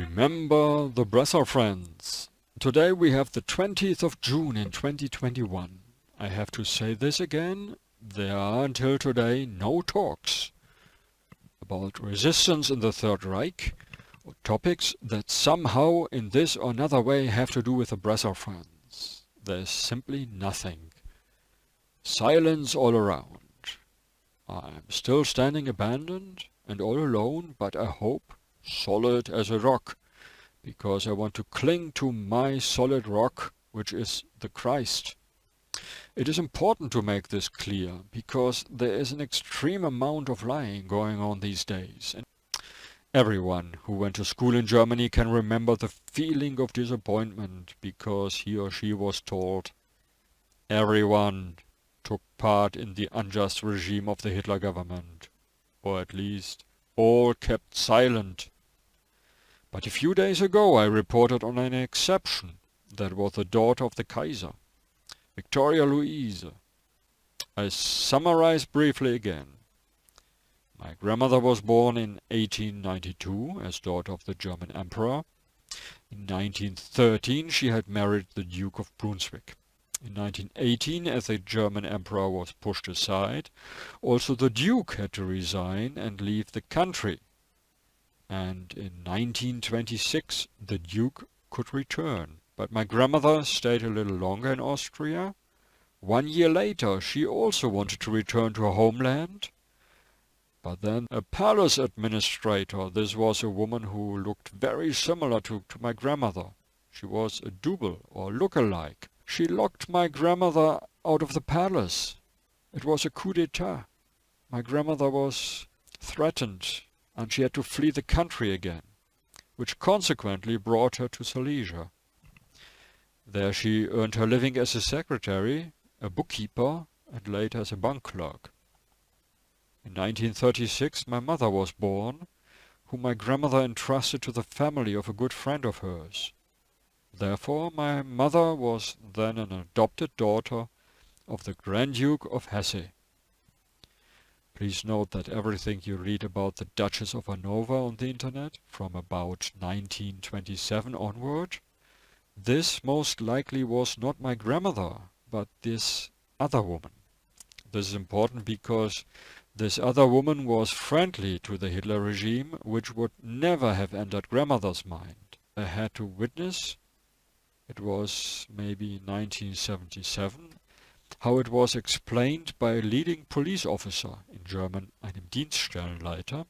Remember the Breslau-Friends. Today we have the 20th of June in 2021. I have to say this again, there are until today no talks about resistance in the Third Reich or topics that somehow in this or another way have to do with the Breslau-Friends. There's simply nothing. Silence all around. I'm still standing abandoned and all alone, but I hope solid as a rock, because I want to cling to my solid rock, which is the Christ. It is important to make this clear, because there is an extreme amount of lying going on these days. And everyone who went to school in Germany can remember the feeling of disappointment, because he or she was told everyone took part in the unjust regime of the Hitler government, or at least all kept silent. But a few days ago I reported on an exception that was the daughter of the Kaiser, Victoria Louise. I summarize briefly again. My grandmother was born in 1892 as daughter of the German Emperor. In 1913 she had married the Duke of Brunswick. In 1918, as the German Emperor was pushed aside, also the Duke had to resign and leave the country. And in 1926 the Duke could return. But my grandmother stayed a little longer in Austria. 1 year later she also wanted to return to her homeland. But then a palace administrator, this was a woman who looked very similar to my grandmother. She was a double or look-alike. She locked my grandmother out of the palace. It was a coup d'etat. My grandmother was threatened, and she had to flee the country again, which consequently brought her to Silesia. There she earned her living as a secretary, a bookkeeper, and later as a bank clerk. In 1936 my mother was born, whom my grandmother entrusted to the family of a good friend of hers. Therefore my mother was then an adopted daughter of the Grand Duke of Hesse. Please note that everything you read about the Duchess of Hanover on the internet from about 1927 onward, this most likely was not my grandmother, but this other woman. This is important because this other woman was friendly to the Hitler regime, which would never have entered grandmother's mind. I had to witness, it was maybe 1977, how it was explained by a leading police officer, in German einem Dienststellenleiter,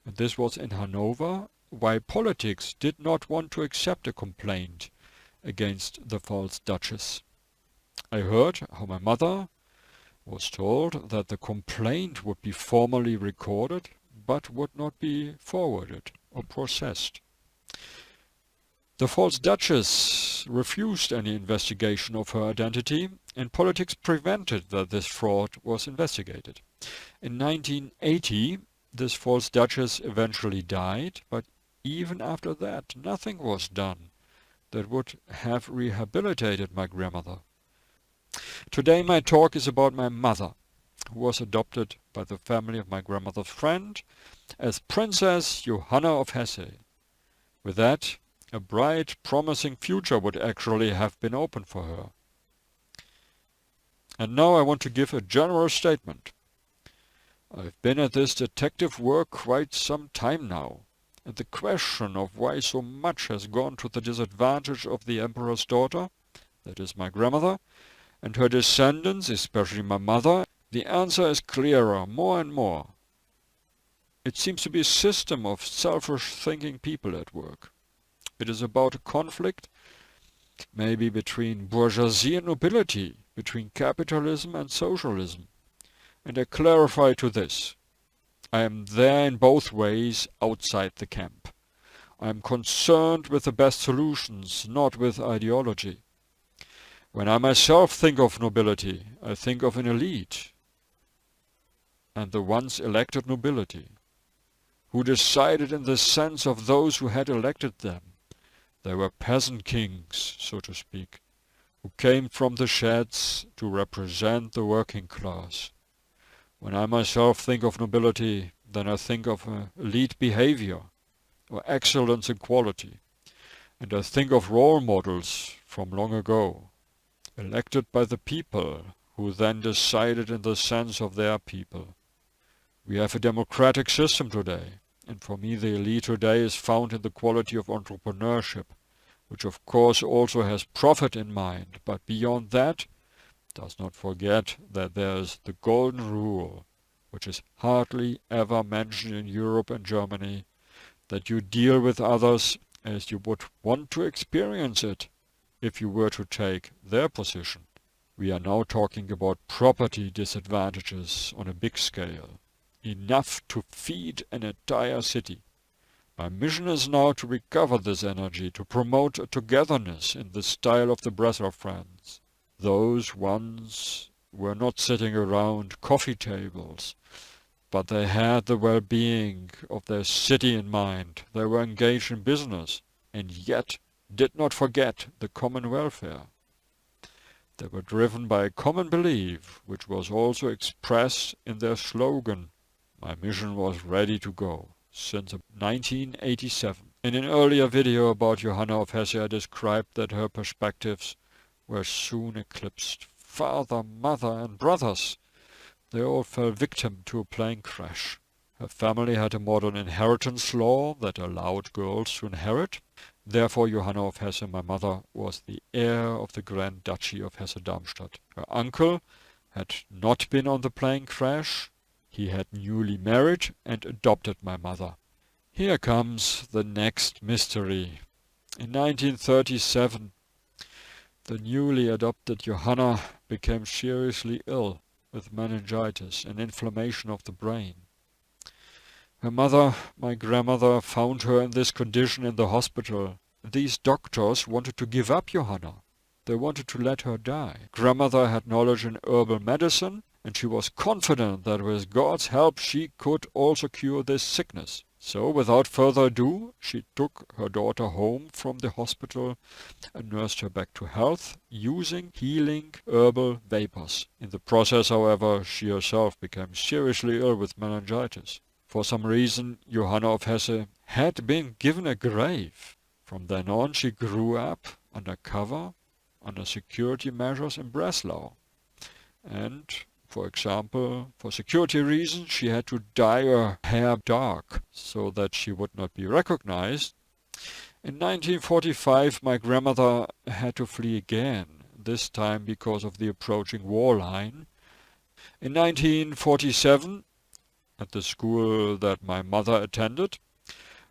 and this was in Hanover, why politics did not want to accept a complaint against the false Duchess. I heard how my mother was told that the complaint would be formally recorded, but would not be forwarded or processed. The false Duchess refused any investigation of her identity, and politics prevented that this fraud was investigated. In 1980, this false Duchess eventually died, but even after that nothing was done that would have rehabilitated my grandmother. Today my talk is about my mother, who was adopted by the family of my grandmother's friend as Princess Johanna of Hesse. With that, a bright, promising future would actually have been open for her. And now I want to give a general statement. I've been at this detective work quite some time now, and the question of why so much has gone to the disadvantage of the emperor's daughter, that is my grandmother, and her descendants, especially my mother, the answer is clearer more and more. It seems to be a system of selfish-thinking people at work. It is about a conflict, maybe between bourgeoisie and nobility, between capitalism and socialism. And I clarify to this. I am there in both ways outside the camp. I am concerned with the best solutions, not with ideology. When I myself think of nobility, I think of an elite, and the once elected nobility, who decided in the sense of those who had elected them. They were peasant kings, so to speak, who came from the sheds to represent the working class. When I myself think of nobility, then I think of elite behavior, or excellence in quality. And I think of role models from long ago, elected by the people, who then decided in the sense of their people. We have a democratic system today, and for me the elite today is found in the quality of entrepreneurship, which of course also has profit in mind, but beyond that, does not forget that there is the golden rule, which is hardly ever mentioned in Europe and Germany, that you deal with others as you would want to experience it if you were to take their position. We are now talking about property disadvantages on a big scale, enough to feed an entire city. My mission is now to recover this energy, to promote a togetherness in the style of the Breslau-Friends. Those ones were not sitting around coffee tables, but they had the well-being of their city in mind. They were engaged in business, and yet did not forget the common welfare. They were driven by a common belief, which was also expressed in their slogan. My mission was ready to go since 1987. In an earlier video about Johanna of Hesse, I described that her perspectives were soon eclipsed. Father, mother and brothers, they all fell victim to a plane crash. Her family had a modern inheritance law that allowed girls to inherit. Therefore Johanna of Hesse, my mother, was the heir of the Grand Duchy of Hesse-Darmstadt. Her uncle had not been on the plane crash. He had newly married and adopted my mother. Here comes the next mystery. In 1937, the newly adopted Johanna became seriously ill with meningitis and inflammation of the brain. Her mother, my grandmother, found her in this condition in the hospital. These doctors wanted to give up Johanna. They wanted to let her die. Grandmother had knowledge in herbal medicine, and she was confident that with God's help she could also cure this sickness. So, without further ado, she took her daughter home from the hospital and nursed her back to health using healing herbal vapors. In the process, however, she herself became seriously ill with meningitis. For some reason, Johanna of Hesse had been given a grave. From then on, she grew up undercover, under security measures in Breslau. And, for example, for security reasons, she had to dye her hair dark so that she would not be recognized. In 1945, my grandmother had to flee again, this time because of the approaching war line. In 1947, at the school that my mother attended,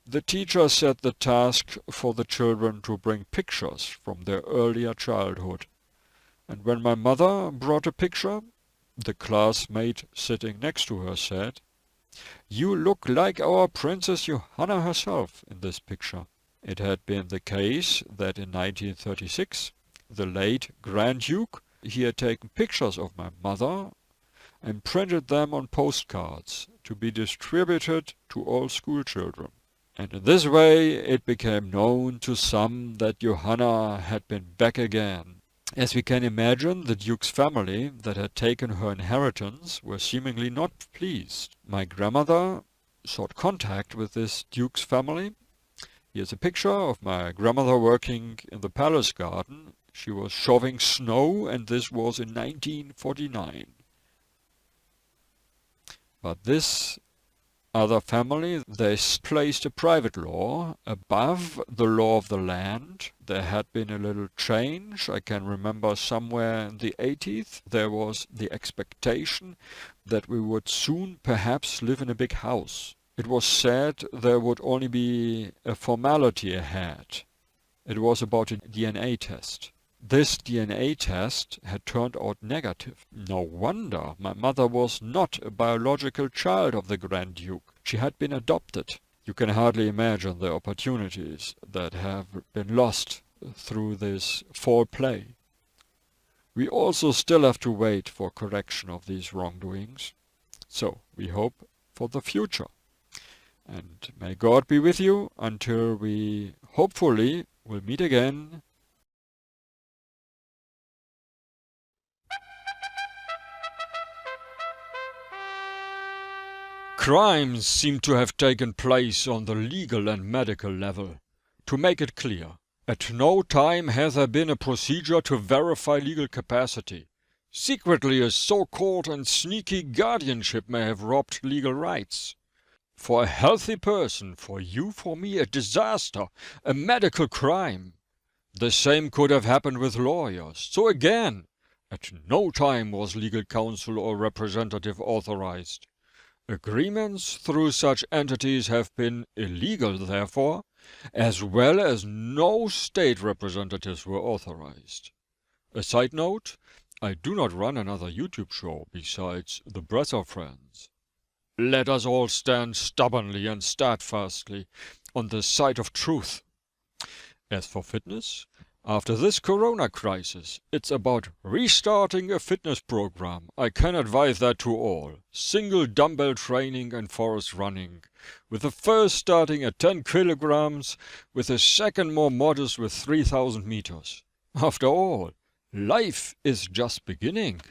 the teacher set the task for the children to bring pictures from their earlier childhood. And when my mother brought a picture, the classmate sitting next to her said, "You look like our Princess Johanna herself in this picture." It had been the case that in 1936, the late Grand Duke, he had taken pictures of my mother and printed them on postcards to be distributed to all school children. And in this way it became known to some that Johanna had been back again. As we can imagine, the Duke's family that had taken her inheritance were seemingly not pleased. My grandmother sought contact with this Duke's family. Here's a picture of my grandmother working in the palace garden. She was shoveling snow, and this was in 1949. But this other family, they placed a private law above the law of the land. There had been a little change. I can remember somewhere in the 80s there was the expectation that we would soon perhaps live in a big house. It was said there would only be a formality ahead. It was about a DNA test. This DNA test had turned out negative. No wonder my mother was not a biological child of the Grand Duke. She had been adopted. You can hardly imagine the opportunities that have been lost through this foul play. We also still have to wait for correction of these wrongdoings. So we hope for the future. And may God be with you until we hopefully will meet again. Crimes seem to have taken place on the legal and medical level. To make it clear, at no time has there been a procedure to verify legal capacity. Secretly, a so-called and sneaky guardianship may have robbed legal rights. For a healthy person, for you, for me, a disaster, a medical crime. The same could have happened with lawyers. So again, at no time was legal counsel or representative authorized. Agreements through such entities have been illegal, therefore, as well as no state representatives were authorized. A side note, I do not run another YouTube show besides the Breslau-Friends. Let us all stand stubbornly and steadfastly on the side of truth. As for fitness, after this corona crisis, it's about restarting a fitness program. I can advise that to all. Single dumbbell training and forest running, with the first starting at 10 kilograms, with the second more modest with 3,000 meters. After all, life is just beginning.